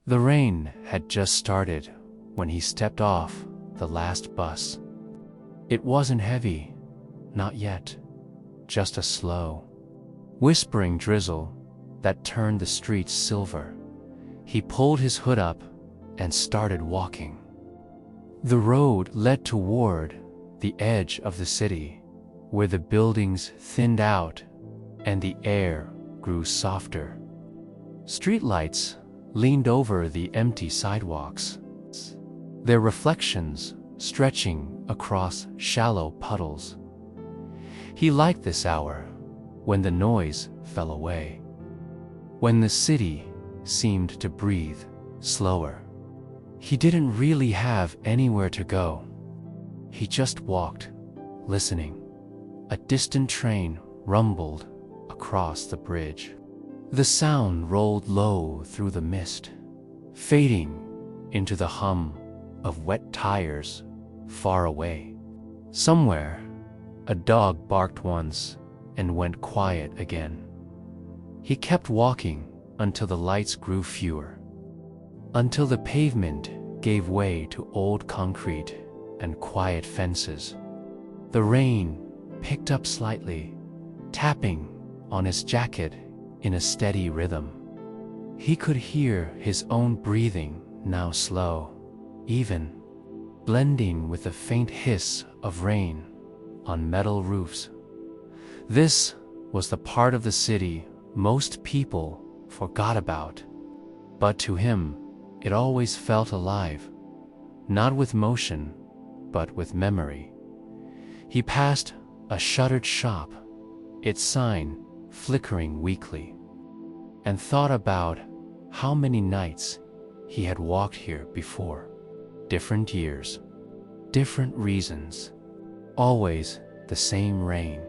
The rain had just started when he stepped off the last bus. It wasn't heavy, not yet, just a slow, whispering drizzle that turned the streets silver. He pulled his hood up and started walking. The road led toward the edge of the city, where the buildings thinned out and the air grew softer. Streetlights leaned over the empty sidewalks, their reflections stretching across shallow puddles. He liked this hour, when the noise fell away, when the city seemed to breathe slower. He didn't really have anywhere to go. He just walked, listening. A distant train rumbled across the bridge. The sound rolled low through the mist, fading into the hum of wet tires far away. Somewhere, a dog barked once and went quiet again. He kept walking until the lights grew fewer, until the pavement gave way to old concrete and quiet fences. The rain picked up slightly, tapping on his jacket in a steady rhythm. He could hear his own breathing, now slow, even, blending with the faint hiss of rain on metal roofs. This was the part of the city most people forgot about, but to him it always felt alive, not with motion, but with memory. He passed a shuttered shop, its sign flickering weakly, and thought about how many nights he had walked here before. Different years, different reasons, always the same rain.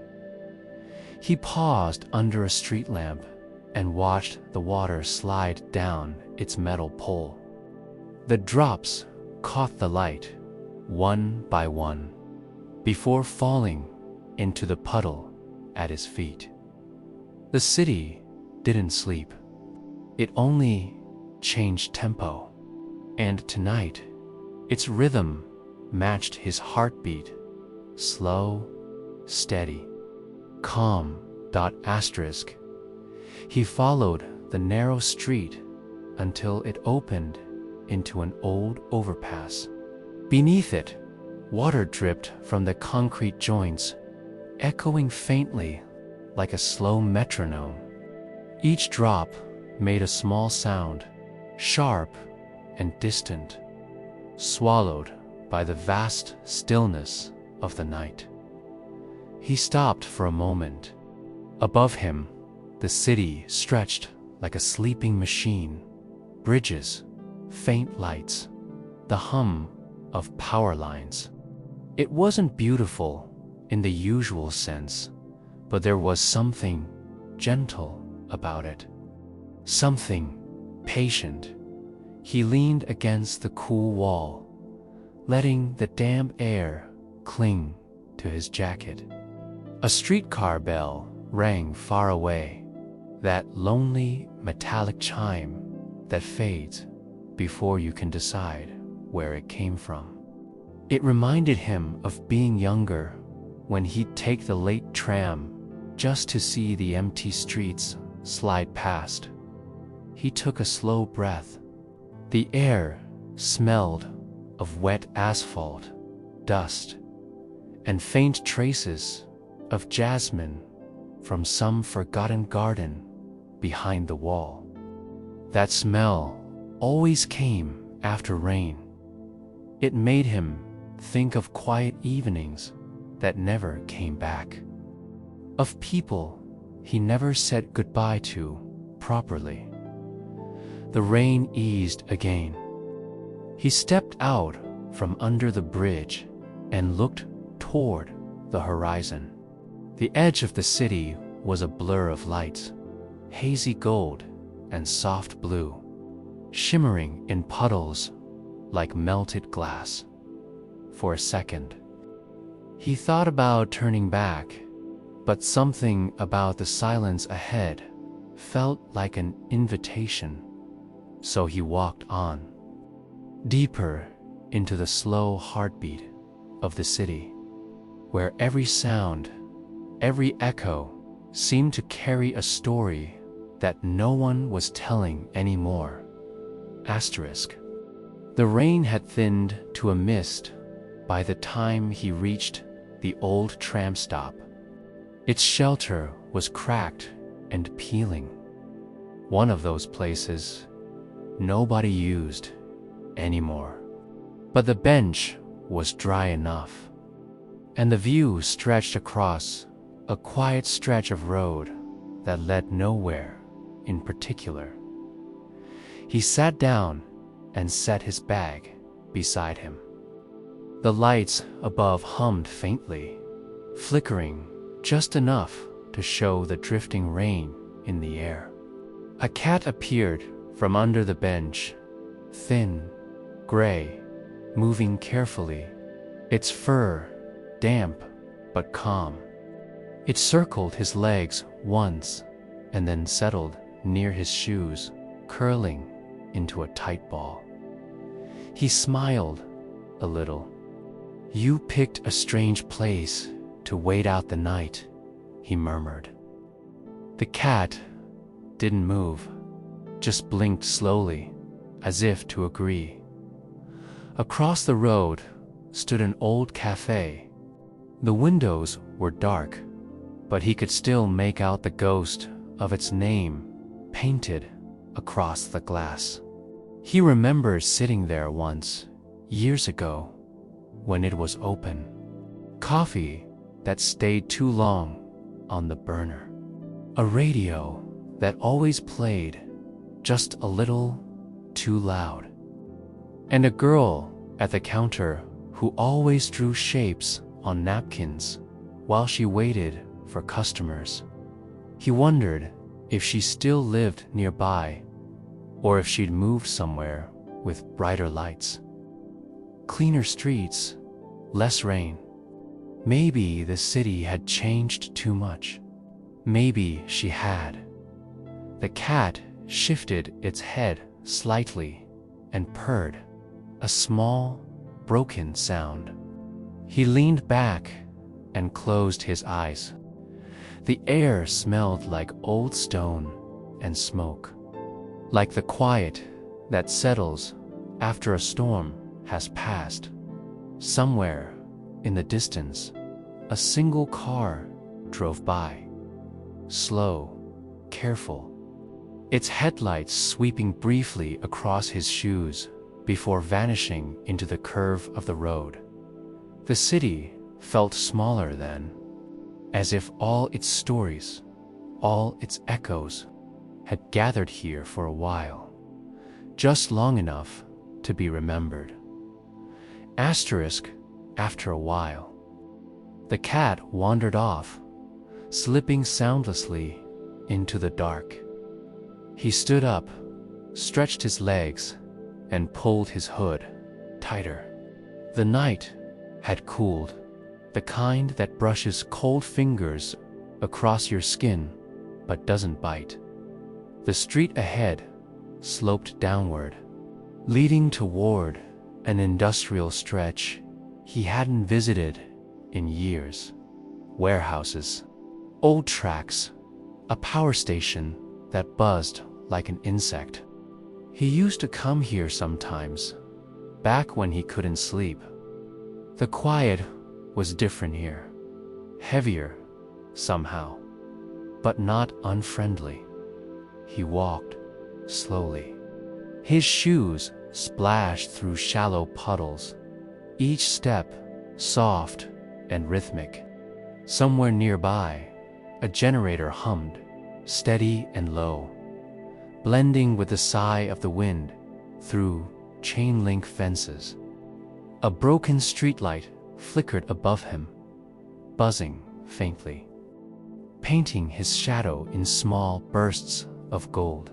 He paused under a street lamp and watched the water slide down its metal pole. The drops caught the light, one by one, before falling into the puddle at his feet. The city didn't sleep. It only changed tempo. And tonight, its rhythm matched his heartbeat, slow, steady, calm. Asterisk. He followed the narrow street until it opened into an old overpass. Beneath it, water dripped from the concrete joints, echoing faintly like a slow metronome. Each drop made a small sound, sharp and distant, swallowed by the vast stillness of the night. He stopped for a moment. Above him, the city stretched like a sleeping machine. Bridges, faint lights, the hum of power lines. It wasn't beautiful in the usual sense, but there was something gentle about it, something patient. He leaned against the cool wall, letting the damp air cling to his jacket. A streetcar bell rang far away, that lonely metallic chime that fades before you can decide where it came from. It reminded him of being younger, when he'd take the late tram just to see the empty streets slide past. He took a slow breath. The air smelled of wet asphalt, dust, and faint traces of jasmine from some forgotten garden behind the wall. That smell always came after rain. It made him think of quiet evenings that never came back, of people he never said goodbye to properly. The rain eased again. He stepped out from under the bridge and looked toward the horizon. The edge of the city was a blur of lights, hazy gold and soft blue, shimmering in puddles like melted glass. For a second, he thought about turning back, but something about the silence ahead felt like an invitation. so he walked on, deeper into the slow heartbeat of the city, where every sound, every echo seemed to carry a story that no one was telling anymore. Asterisk. The rain had thinned to a mist by the time he reached the old tram stop. Its shelter was cracked and peeling. One of those places nobody used anymore. But the bench was dry enough, and the view stretched across a quiet stretch of road that led nowhere in particular. He sat down and set his bag beside him. The lights above hummed faintly, flickering just enough to show the drifting rain in the air. A cat appeared from under the bench, thin, gray, moving carefully, its fur damp but calm. It circled his legs once and then settled near his shoes, curling into a tight ball. He smiled a little. "You picked a strange place to wait out the night," he murmured. The cat didn't move, just blinked slowly, as if to agree. Across the road stood an old cafe. The windows were dark, but he could still make out the ghost of its name painted across the glass. He remembers sitting there once, years ago, when it was open. Coffee that stayed too long on the burner. A radio that always played just a little too loud. And a girl at the counter who always drew shapes on napkins while she waited for customers. He wondered if she still lived nearby, or if she'd moved somewhere with brighter lights. Cleaner streets, less rain. Maybe the city had changed too much. Maybe she had. The cat shifted its head slightly and purred, a small, broken sound. He leaned back and closed his eyes. The air smelled like old stone and smoke, like the quiet that settles after a storm has passed. Somewhere in the distance, a single car drove by, slow, careful, its headlights sweeping briefly across his shoes before vanishing into the curve of the road. The city felt smaller then, as if all its stories, all its echoes, had gathered here for a while, just long enough to be remembered. Asterisk, after a while. The cat wandered off, slipping soundlessly into the dark. He stood up, stretched his legs, and pulled his hood tighter. The night had cooled, the kind that brushes cold fingers across your skin but doesn't bite. The street ahead sloped downward, leading toward an industrial stretch he hadn't visited in years. Warehouses, old tracks, a power station that buzzed like an insect. He used to come here sometimes, back when he couldn't sleep. The quiet was different here, heavier somehow, but not unfriendly. He walked slowly. His shoes splashed through shallow puddles, each step soft and rhythmic. Somewhere nearby, a generator hummed, steady and low, blending with the sigh of the wind through chain-link fences. A broken streetlight flickered above him, buzzing faintly, painting his shadow in small bursts of gold.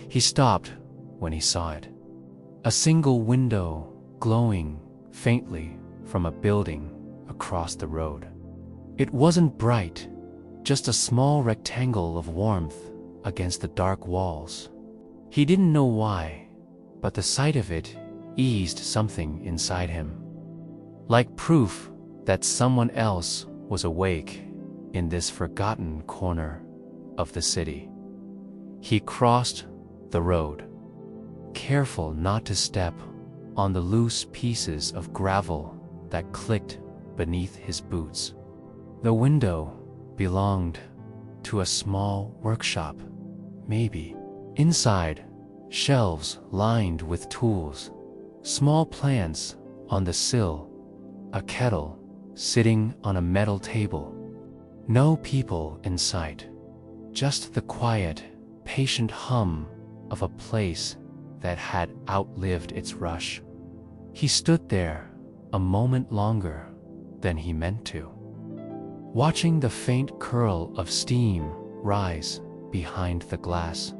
He stopped when he saw it. A single window glowing faintly from a building across the road. It wasn't bright, just a small rectangle of warmth against the dark walls. He didn't know why, but the sight of it eased something inside him, like proof that someone else was awake in this forgotten corner of the city. He crossed the road, careful not to step on the loose pieces of gravel that clicked beneath his boots. The window belonged to a small workshop, maybe. Inside, shelves lined with tools, small plants on the sill, a kettle sitting on a metal table. No people in sight, just the quiet, patient hum of a place that had outlived its rush. He stood there a moment longer than he meant to, watching the faint curl of steam rise behind the glass.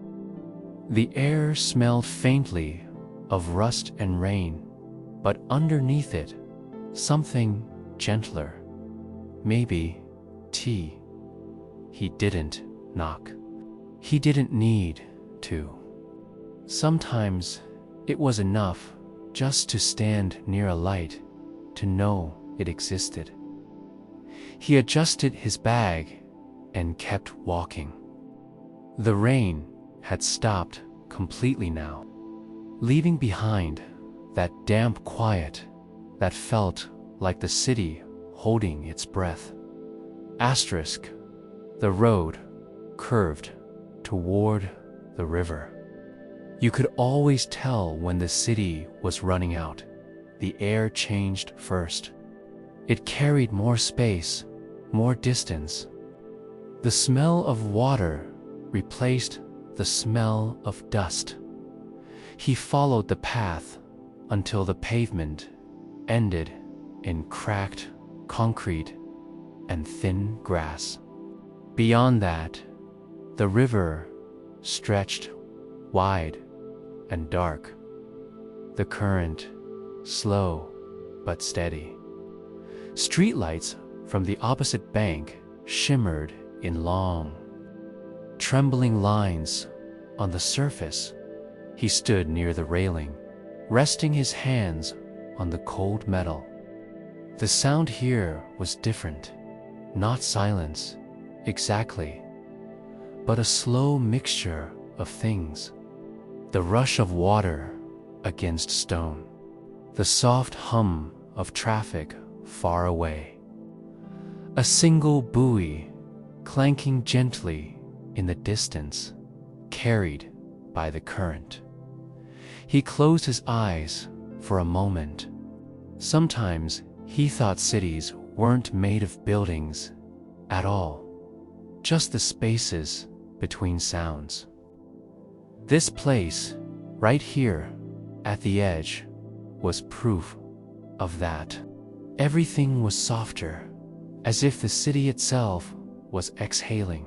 The air smelled faintly of rust and rain, but underneath it, something gentler. Maybe tea. He didn't knock. He didn't need to. Sometimes it was enough just to stand near a light to know it existed. He adjusted his bag and kept walking. The rain had stopped completely now, leaving behind that damp quiet that felt like the city holding its breath. Asterisk. The road curved toward the river. You could always tell when the city was running out. The air changed first. It carried more space, more distance. The smell of water replaced the smell of dust. He followed the path until the pavement ended in cracked concrete and thin grass. Beyond that, the river stretched wide and dark, the current slow but steady. Streetlights from the opposite bank shimmered in long, trembling lines on the surface. He stood near the railing, resting his hands on the cold metal. The sound here was different, not silence exactly, but a slow mixture of things. The rush of water against stone, the soft hum of traffic far away, a single buoy clanking gently in the distance, carried by the current. He closed his eyes for a moment. Sometimes he thought cities weren't made of buildings at all, just the spaces between sounds. This place, right here at the edge, was proof of that. Everything was softer, as if the city itself was exhaling.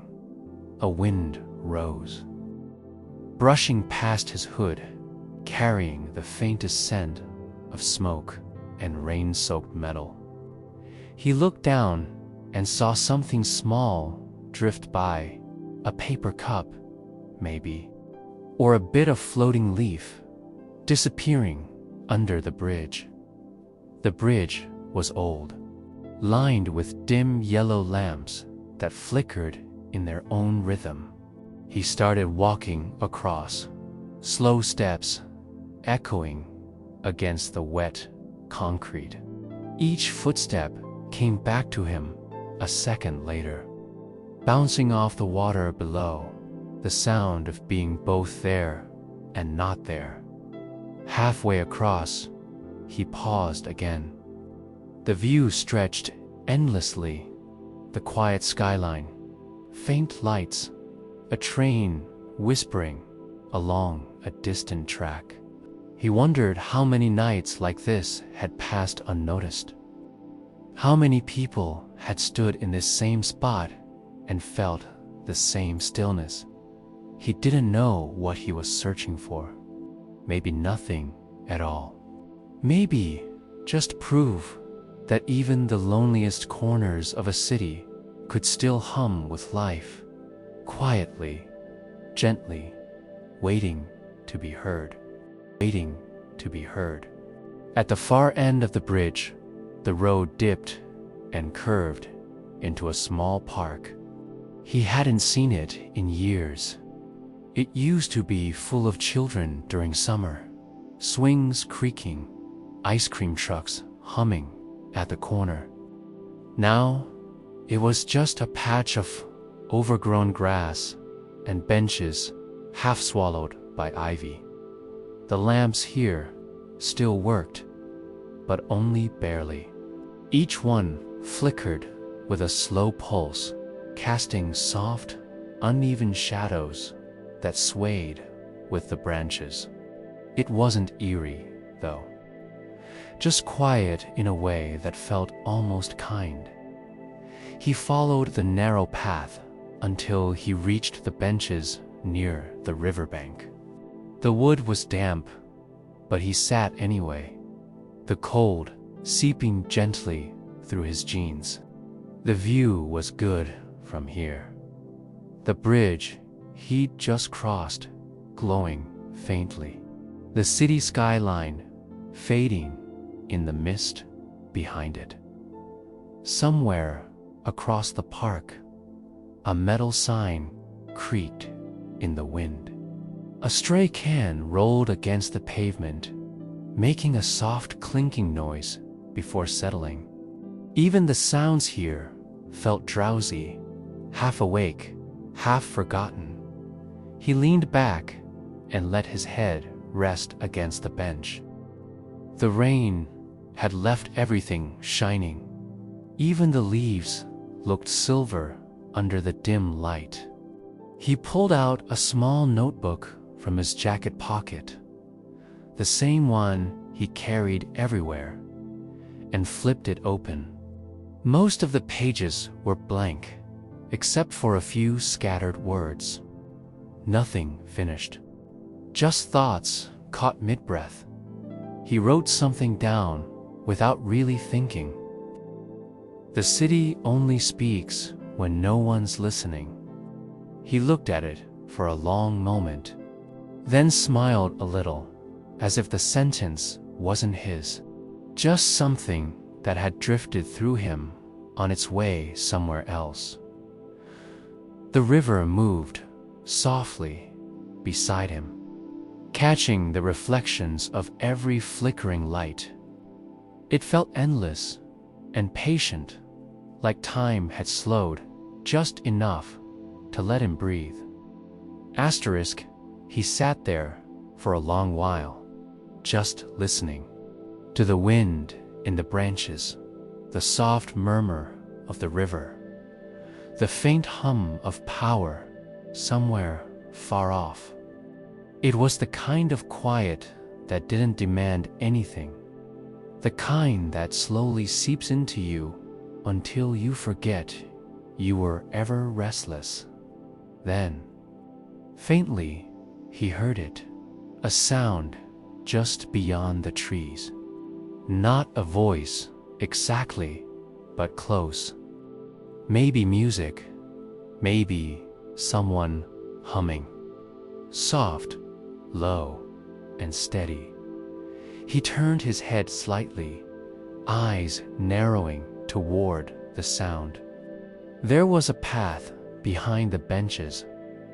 A wind rose, brushing past his hood, carrying the faintest scent of smoke and rain-soaked metal. He looked down and saw something small drift by, a paper cup, maybe, or a bit of floating leaf, disappearing under the bridge. The bridge was old, lined with dim yellow lamps that flickered in their own rhythm. He started walking across, slow steps echoing against the wet concrete. Each footstep came back to him a second later, bouncing off the water below, the sound of being both there and not there. Halfway across, he paused again. The view stretched endlessly, the quiet skyline, faint lights, a train whispering along a distant track. He wondered how many nights like this had passed unnoticed. How many people had stood in this same spot and felt the same stillness. He didn't know what he was searching for. Maybe nothing at all. Maybe just proof that even the loneliest corners of a city could still hum with life, quietly, gently, waiting to be heard, waiting to be heard. At the far end of the bridge, the road dipped and curved into a small park. He hadn't seen it in years. It used to be full of children during summer, swings creaking, ice cream trucks humming at the corner. Now, it was just a patch of overgrown grass and benches half swallowed by ivy. The lamps here still worked, but only barely. Each one flickered with a slow pulse, casting soft, uneven shadows that swayed with the branches. It wasn't eerie, though. Just quiet in a way that felt almost kind. He followed the narrow path until he reached the benches near the riverbank. The wood was damp, but he sat anyway, the cold seeping gently through his jeans. The view was good from here. The bridge he'd just crossed, glowing faintly. The city skyline fading in the mist behind it. Somewhere across the park, a metal sign creaked in the wind. A stray can rolled against the pavement, making a soft clinking noise before settling. Even the sounds here felt drowsy, half awake, half forgotten. He leaned back and let his head rest against the bench. The rain had left everything shining. Even the leaves looked silver under the dim light. He pulled out a small notebook from his jacket pocket, the same one he carried everywhere, and flipped it open. Most of the pages were blank, except for a few scattered words. Nothing finished. Just thoughts caught mid-breath. He wrote something down without really thinking. The city only speaks when no one's listening. He looked at it for a long moment, then smiled a little, as if the sentence wasn't his, just something that had drifted through him on its way somewhere else. The river moved softly beside him, catching the reflections of every flickering light. It felt endless and patient, like time had slowed just enough to let him breathe. Asterisk, he sat there for a long while, just listening to the wind in the branches, the soft murmur of the river, the faint hum of power somewhere far off. It was the kind of quiet that didn't demand anything, the kind that slowly seeps into you until you forget you were ever restless. Then, faintly, he heard it, a sound just beyond the trees. Not a voice exactly, but close. Maybe music, maybe someone humming. Soft, low, and steady. He turned his head slightly, eyes narrowing toward the sound. There was a path behind the benches,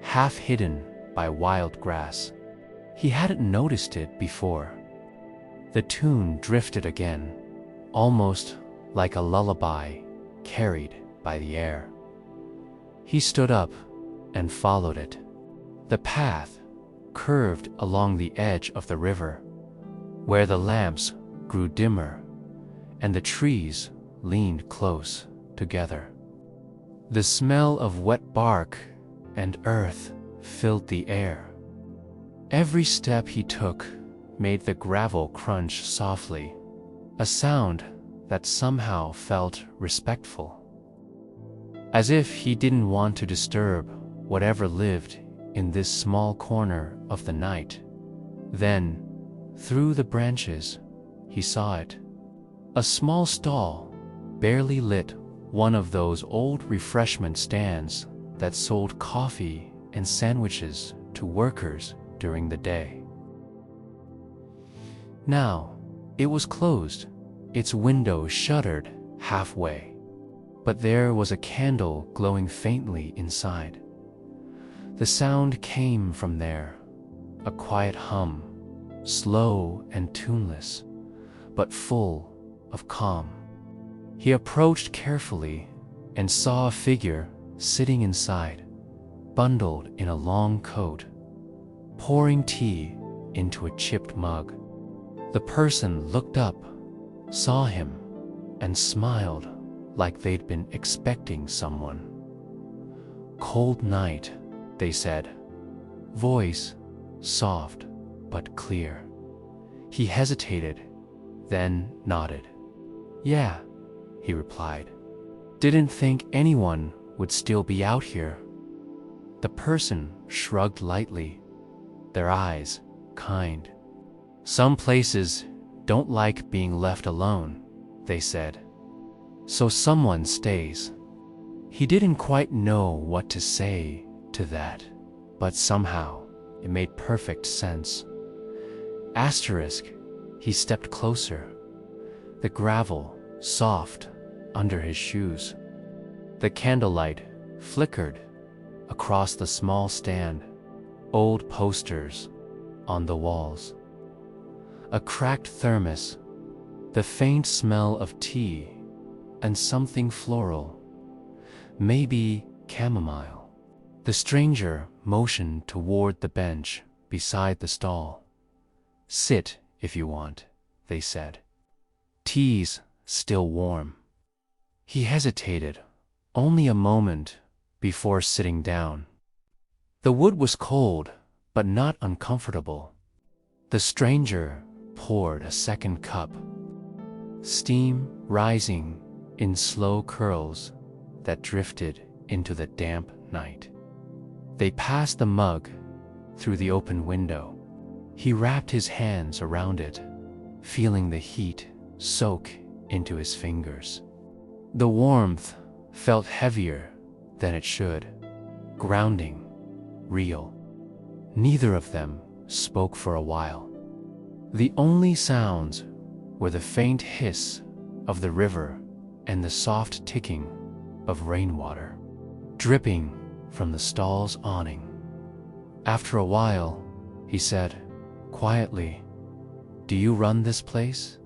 half hidden by wild grass. He hadn't noticed it before. The tune drifted again, almost like a lullaby carried by the air. He stood up and followed it. The path curved along the edge of the river, where the lamps grew dimmer and the trees leaned close together. The smell of wet bark and earth filled the air. Every step he took made the gravel crunch softly, a sound that somehow felt respectful, as if he didn't want to disturb whatever lived in this small corner of the night. Then, through the branches, he saw it. A small stall, barely lit, one of those old refreshment stands that sold coffee and sandwiches to workers during the day. Now, it was closed, its window shuttered halfway, but there was a candle glowing faintly inside. The sound came from there, a quiet hum, slow and tuneless, but full of calm. He approached carefully and saw a figure sitting inside, bundled in a long coat, pouring tea into a chipped mug. The person looked up, saw him, and smiled like they'd been expecting someone. "Cold night," they said, voice soft but clear. He hesitated, then nodded. "Yeah," he replied. "Didn't think anyone would still be out here." The person shrugged lightly, their eyes kind. "Some places don't like being left alone," they said. "So someone stays." He didn't quite know what to say to that, but somehow it made perfect sense. Asterisk, he stepped closer, the gravel soft under his shoes. The candlelight flickered across the small stand, old posters on the walls, a cracked thermos, the faint smell of tea, and something floral, maybe chamomile. The stranger motioned toward the bench beside the stall. "Sit if you want," they said. "Tea's still warm." He hesitated only a moment before sitting down. The wood was cold, but not uncomfortable. The stranger poured a second cup, steam rising in slow curls that drifted into the damp night. They passed the mug through the open window. He wrapped his hands around it, feeling the heat soak into his fingers. The warmth felt heavier than it should, grounding, real. Neither of them spoke for a while. The only sounds were the faint hiss of the river and the soft ticking of rainwater, dripping from the stall's awning. After a while, he said, quietly, "Do you run this place?"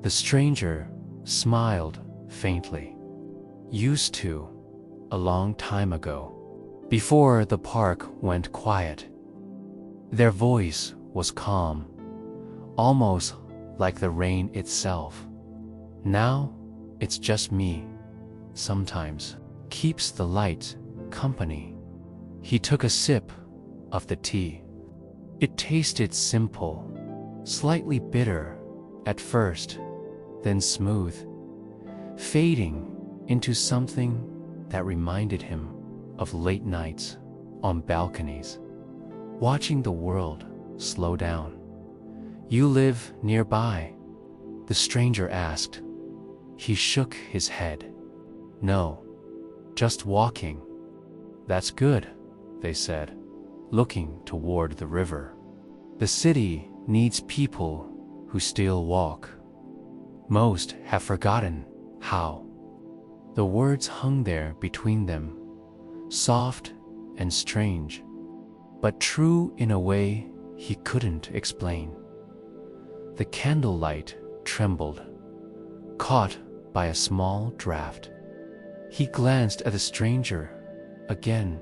The stranger smiled faintly. "Used to, a long time ago, before the park went quiet." Their voice was calm, almost like the rain itself. "Now, it's just me, sometimes, keeps the light company." He took a sip of the tea. It tasted simple, slightly bitter at first, then smooth, fading into something that reminded him of late nights on balconies, watching the world slow down. "You live nearby?" the stranger asked. He shook his head. "No, just walking." "That's good," they said, looking toward the river. "The city needs people who still walk. Most have forgotten how." The words hung there between them, soft and strange, but true in a way he couldn't explain. The candlelight trembled, caught by a small draft. He glanced at the stranger again.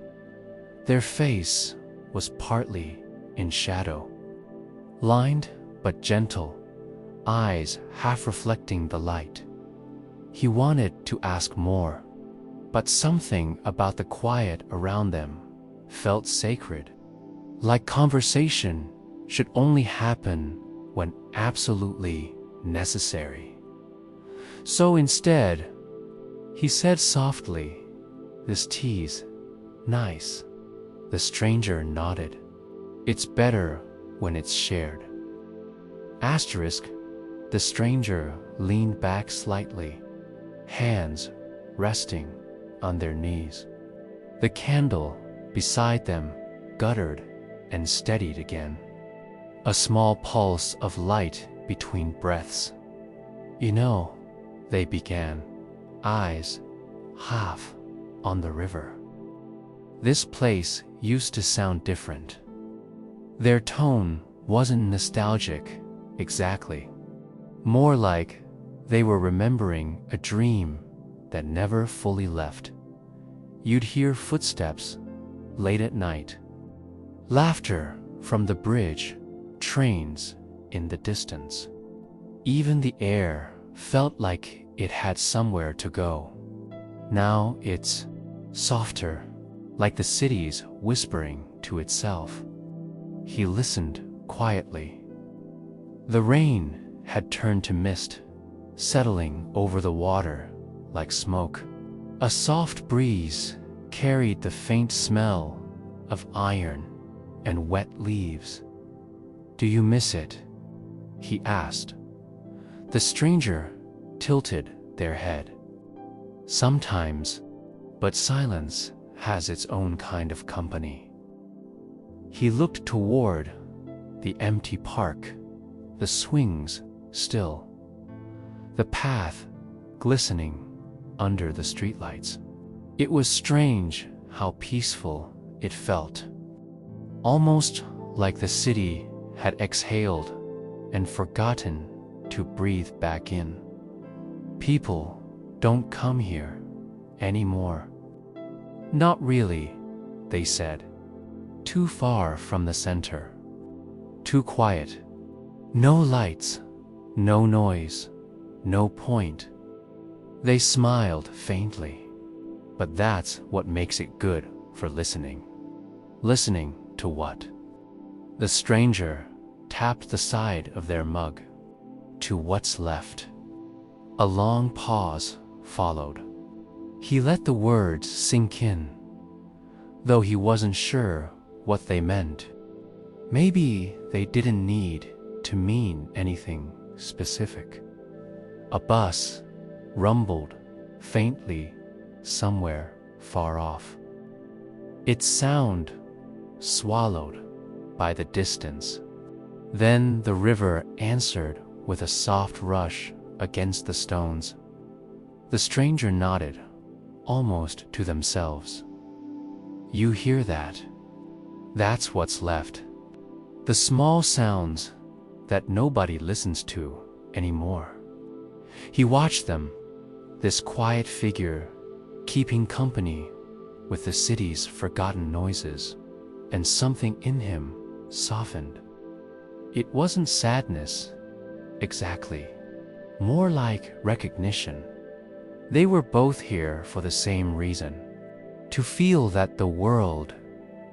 Their face was partly in shadow, lined but gentle, eyes half reflecting the light. He wanted to ask more, but something about the quiet around them felt sacred, like conversation should only happen when absolutely necessary. So instead, he said softly, "This tea's nice." The stranger nodded. "It's better when it's shared." Asterisk, the stranger leaned back slightly, hands resting on their knees. The candle beside them guttered and steadied again. A small pulse of light between breaths. "You know," they began, eyes half on the river. "This place used to sound different." Their tone wasn't nostalgic, exactly. More like they were remembering a dream that never fully left. You'd hear footsteps late at night, laughter from the bridge, trains in the distance. Even the air felt like it had somewhere to go. Now it's softer, like the city's whispering to itself. He listened quietly. The rain had turned to mist, settling over the water like smoke. A soft breeze carried the faint smell of iron and wet leaves. "Do you miss it?" he asked. The stranger tilted their head. "Sometimes, but silence has its own kind of company." He looked toward the empty park, the swings still, the path glistening under the streetlights. It was strange how peaceful it felt, almost like the city had exhaled and forgotten to breathe back in. "People don't come here anymore." "Not really," they said. "Too far from the center. Too quiet. No lights, no noise, no point." They smiled faintly. But that's what makes it good for listening. Listening to what? The stranger tapped the side of their mug. "To what's left." A long pause followed. He let the words sink in, though he wasn't sure what they meant. Maybe they didn't need to mean anything specific. A bus rumbled faintly somewhere far off, its sound swallowed by the distance. Then the river answered with a soft rush against the stones. The stranger nodded, almost to themselves. "You hear that? That's what's left. The small sounds that nobody listens to anymore." He watched them, this quiet figure keeping company with the city's forgotten noises, and something in him softened. It wasn't sadness, exactly. More like recognition. They were both here for the same reason. To feel that the world,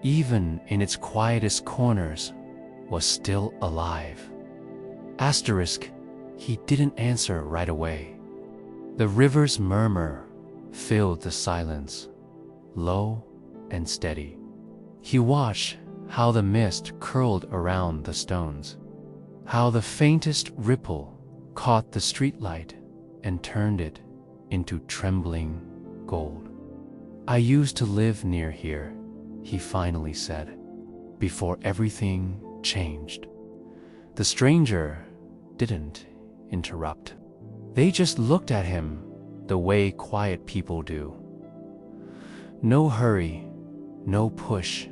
even in its quietest corners, was still alive. Asterisk, he didn't answer right away. The river's murmur filled the silence, low and steady. He watched how the mist curled around the stones, how the faintest ripple caught the streetlight and turned it into trembling gold. "I used to live near here," he finally said, "before everything changed." The stranger didn't interrupt. They just looked at him the way quiet people do. No hurry, no push,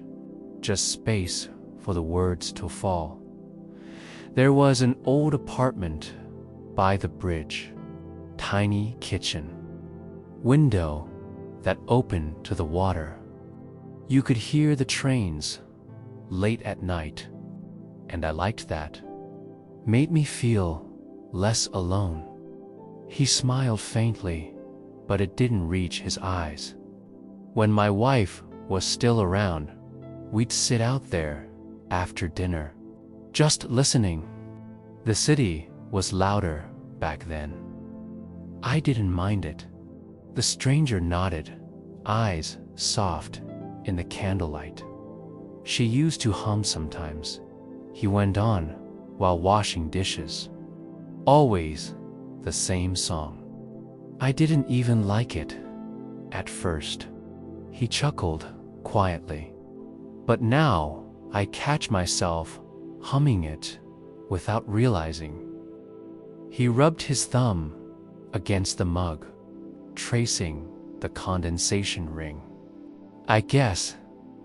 just space for the words to fall. There was an old apartment by the bridge, tiny kitchen, window that opened to the water. You could hear the trains late at night, and I liked that. Made me feel less alone. He smiled faintly, but it didn't reach his eyes. When my wife was still around, we'd sit out there after dinner, just listening. The city was louder back then. I didn't mind it. The stranger nodded, eyes soft in the candlelight. She used to hum sometimes, he went on while washing dishes. Always the same song. I didn't even like it at first. He chuckled quietly. But now I catch myself humming it without realizing. He rubbed his thumb against the mug, tracing the condensation ring. I guess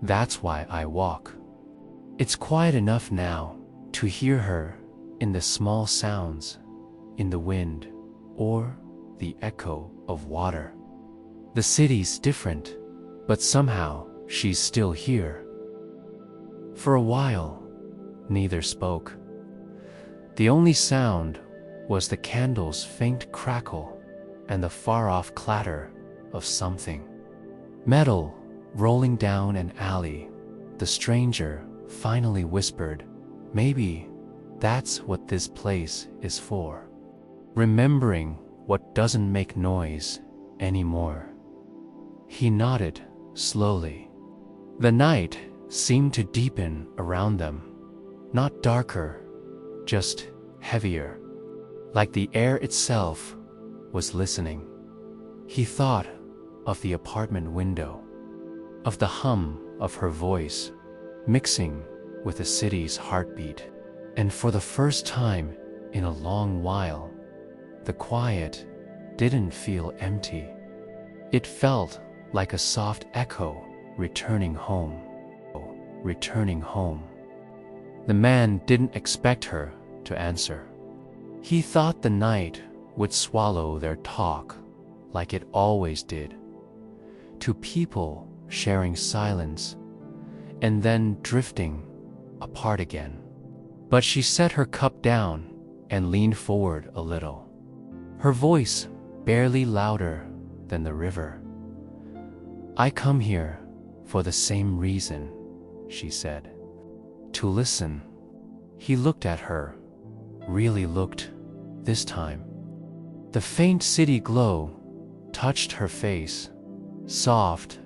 that's why I walk. It's quiet enough now to hear her in the small sounds, in the wind, or the echo of water. The city's different, but somehow she's still here. For a while, neither spoke. The only sound was the candle's faint crackle and the far-off clatter of something. Metal rolling down an alley. The stranger finally whispered, "Maybe that's what this place is for." Remembering what doesn't make noise anymore. He nodded slowly. The night seemed to deepen around them, not darker, just heavier, like the air itself was listening. He thought of the apartment window, of the hum of her voice, mixing with the city's heartbeat. And for the first time in a long while, the quiet didn't feel empty. It felt like a soft echo returning home. Returning home. The man didn't expect her to answer. He thought the night would swallow their talk like it always did. Two people sharing silence and then drifting apart again. But she set her cup down and leaned forward a little. Her voice barely louder than the river. "I come here for the same reason," she said. "To listen." He looked at her, really looked this time. The faint city glow touched her face, soft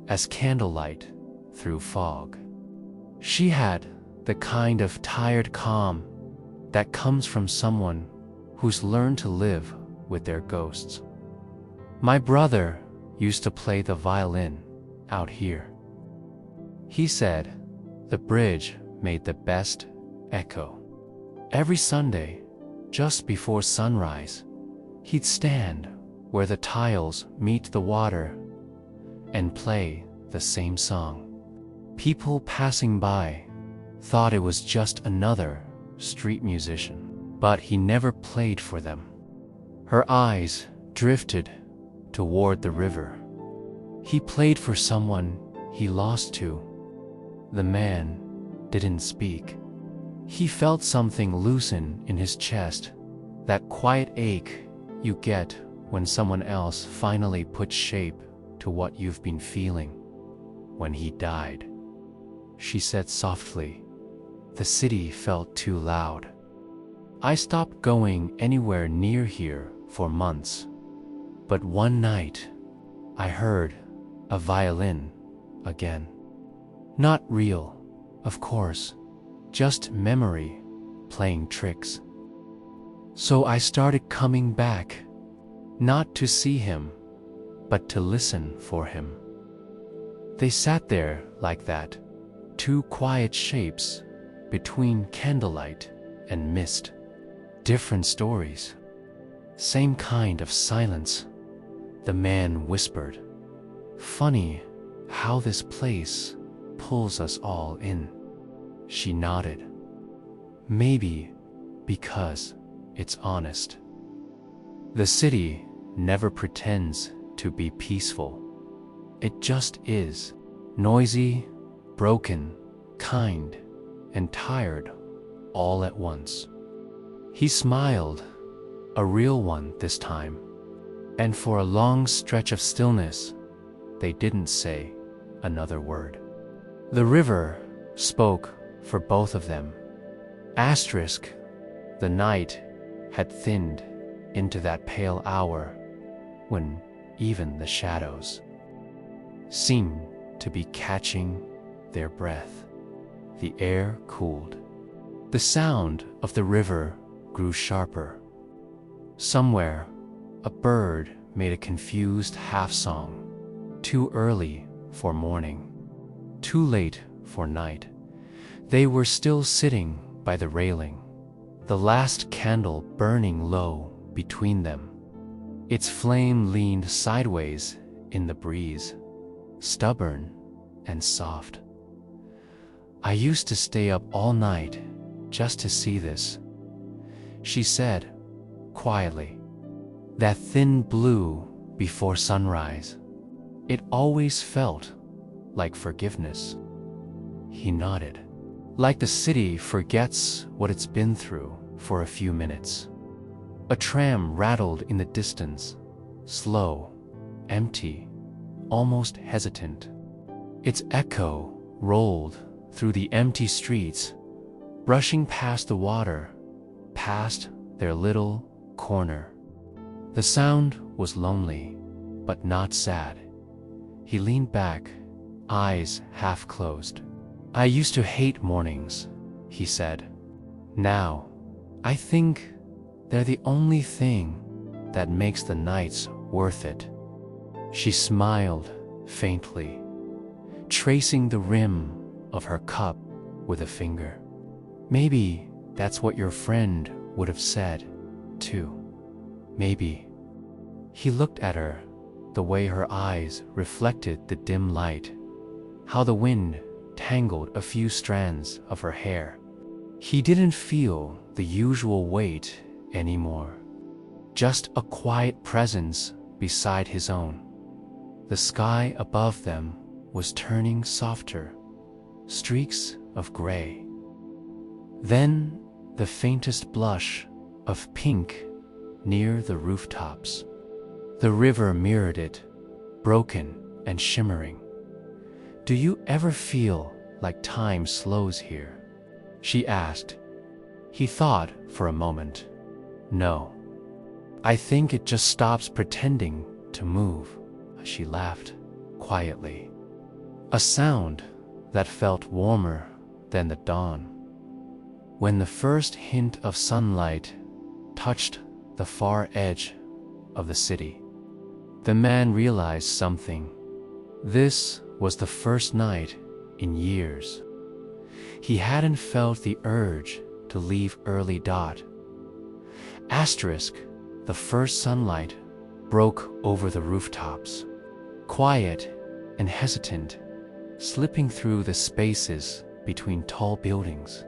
as candlelight through fog. She had the kind of tired calm that comes from someone who's learned to live with their ghosts. "My brother used to play the violin out here," he said. The bridge made the best echo. Every Sunday, just before sunrise, he'd stand where the tiles meet the water and play the same song. People passing by thought it was just another street musician, but he never played for them. Her eyes drifted toward the river. He played for someone he lost to. The man didn't speak. He felt something loosen in his chest, that quiet ache you get when someone else finally puts shape to what you've been feeling. When he died, she said softly, the city felt too loud. I stopped going anywhere near here for months. But one night, I heard a violin again. Not real, of course, just memory playing tricks. So I started coming back, not to see him, but to listen for him. They sat there like that, two quiet shapes between candlelight and mist. Different stories, same kind of silence. The man whispered, "Funny how this place pulls us all in." She nodded. "Maybe because it's honest." The city never pretends to be peaceful. It just is, noisy, broken, kind, and tired all at once. He smiled, a real one this time, and for a long stretch of stillness, they didn't say another word. The river spoke for both of them. Asterisk, the night had thinned into that pale hour when even the shadows seemed to be catching their breath. The air cooled. The sound of the river grew sharper. Somewhere, a bird made a confused half-song. Too early for morning, too late for night. They were still sitting by the railing, the last candle burning low between them. Its flame leaned sideways in the breeze, stubborn and soft. "I used to stay up all night just to see this," she said, quietly. "That thin blue before sunrise. It always felt like forgiveness." He nodded. "Like the city forgets what it's been through for a few minutes." A tram rattled in the distance, slow, empty, almost hesitant. Its echo rolled through the empty streets, brushing past the water, past their little corner. The sound was lonely, but not sad. He leaned back, eyes half closed. "I used to hate mornings," he said. "Now, I think they're the only thing that makes the nights worth it." She smiled faintly, tracing the rim of her cup with a finger. "Maybe that's what your friend would have said, too. Maybe." He looked at her, the way her eyes reflected the dim light, how the wind tangled a few strands of her hair. He didn't feel the usual weight anymore, just a quiet presence beside his own. The sky above them was turning softer, streaks of gray. Then the faintest blush of pink near the rooftops. The river mirrored it, broken and shimmering. "Do you ever feel like time slows here?" she asked. He thought for a moment. "No. I think it just stops pretending to move," she laughed quietly. A sound that felt warmer than the dawn. When the first hint of sunlight touched the far edge of the city, the man realized something. This was the first night in years. He hadn't felt the urge to leave early. Asterisk, the first sunlight broke over the rooftops, quiet and hesitant, slipping through the spaces between tall buildings.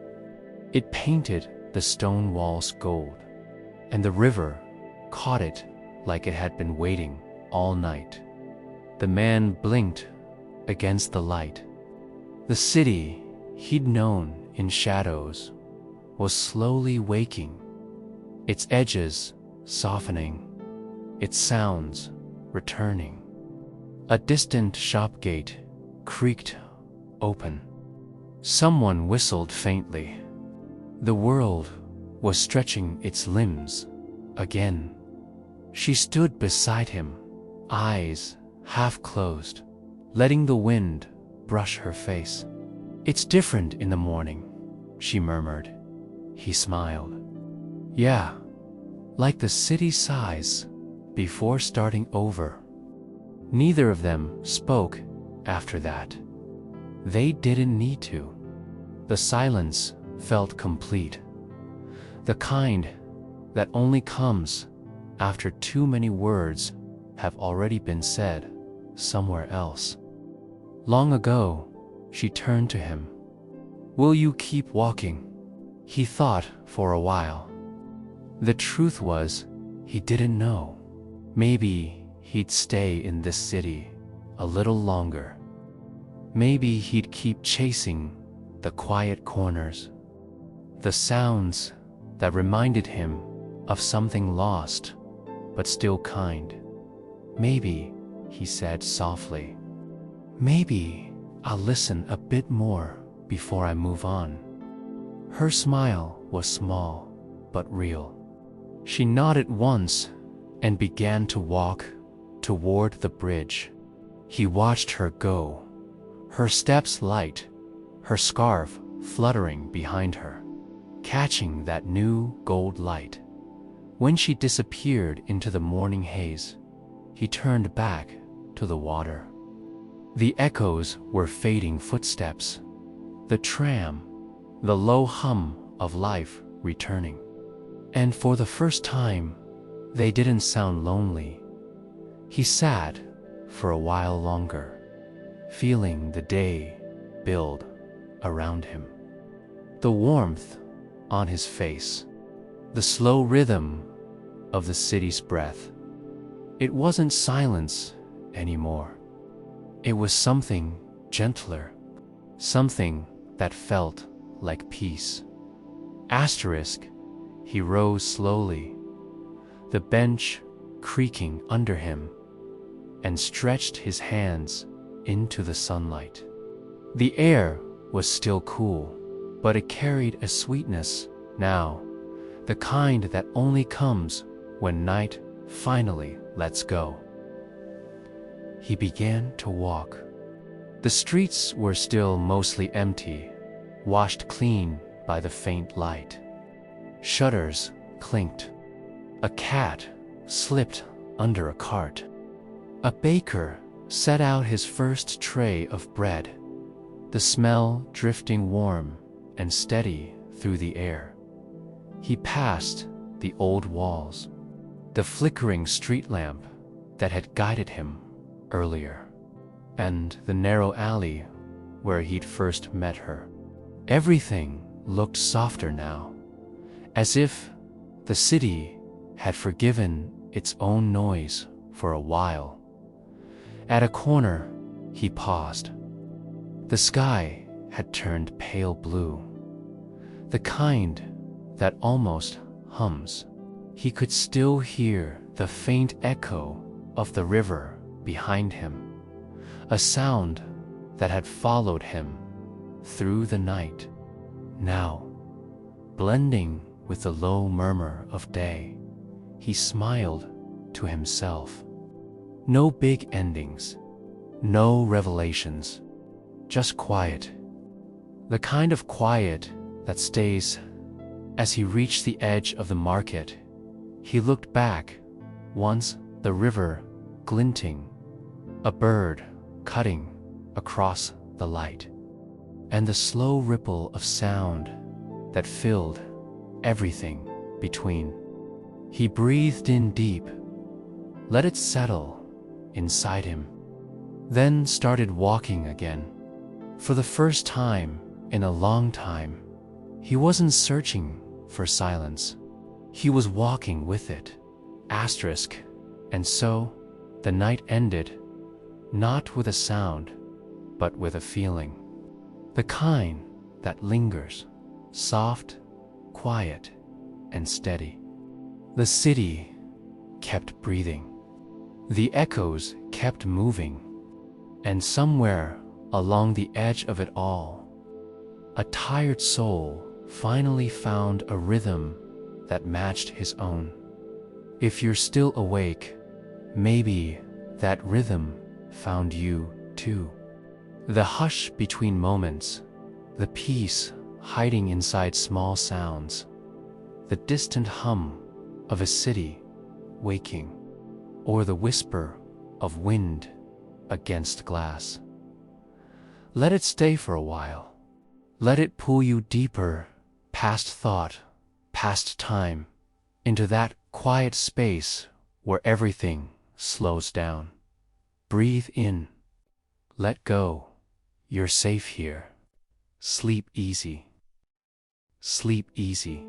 It painted the stone walls gold, and the river caught it like it had been waiting all night. The man blinked against the light. The city he'd known in shadows was slowly waking, its edges softening, its sounds returning. A distant shop gate creaked open. Someone whistled faintly. The world was stretching its limbs again. She stood beside him, eyes half closed, letting the wind brush her face. "It's different in the morning," she murmured. He smiled. "Yeah, like the city sighs before starting over." Neither of them spoke after that. They didn't need to. The silence felt complete, the kind that only comes after too many words have already been said somewhere else. Long ago, she turned to him. "Will you keep walking?" He thought for a while. The truth was, he didn't know. Maybe he'd stay in this city a little longer. Maybe he'd keep chasing the quiet corners, the sounds that reminded him of something lost, but still kind. "Maybe," he said softly, "maybe I'll listen a bit more before I move on." Her smile was small, but real. She nodded once and began to walk toward the bridge. He watched her go, her steps light, her scarf fluttering behind her, catching that new gold light. When she disappeared into the morning haze, he turned back to the water. The echoes were fading footsteps, the tram, the low hum of life returning. And for the first time, they didn't sound lonely. He sat for a while longer, feeling the day build around him. The warmth on his face, the slow rhythm of the city's breath. It wasn't silence anymore. It was something gentler, something that felt like peace. Asterisk, he rose slowly, the bench creaking under him, and stretched his hands into the sunlight. The air was still cool, but it carried a sweetness now, the kind that only comes when night finally lets go. He began to walk. The streets were still mostly empty, washed clean by the faint light. Shutters clinked. A cat slipped under a cart. A baker set out his first tray of bread, the smell drifting warm and steady through the air. He passed the old walls, the flickering street lamp that had guided him earlier, and the narrow alley where he'd first met her. Everything looked softer now, as if the city had forgiven its own noise for a while. At a corner, he paused. The sky had turned pale blue, the kind that almost hums. He could still hear the faint echo of the river behind him, a sound that had followed him through the night, now blending with the low murmur of day. He smiled to himself. No big endings, no revelations, just quiet. The kind of quiet that stays. As he reached the edge of the market, he looked back, once the river glinting, a bird cutting across the light, and the slow ripple of sound that filled everything between. He breathed in deep, let it settle inside him, then started walking again. For the first time in a long time, he wasn't searching for silence. He was walking with it. Asterisk. And so, the night ended, not with a sound, but with a feeling. The kind that lingers, soft, quiet, and steady. The city kept breathing. The echoes kept moving. And somewhere along the edge of it all, a tired soul finally found a rhythm that matched his own. If you're still awake, maybe that rhythm found you too. The hush between moments, the peace hiding inside small sounds, the distant hum of a city waking, or the whisper of wind against glass. Let it stay for a while. Let it pull you deeper, past thought, past time, into that quiet space where everything slows down. Breathe in. Let go. You're safe here. Sleep easy. Sleep easy.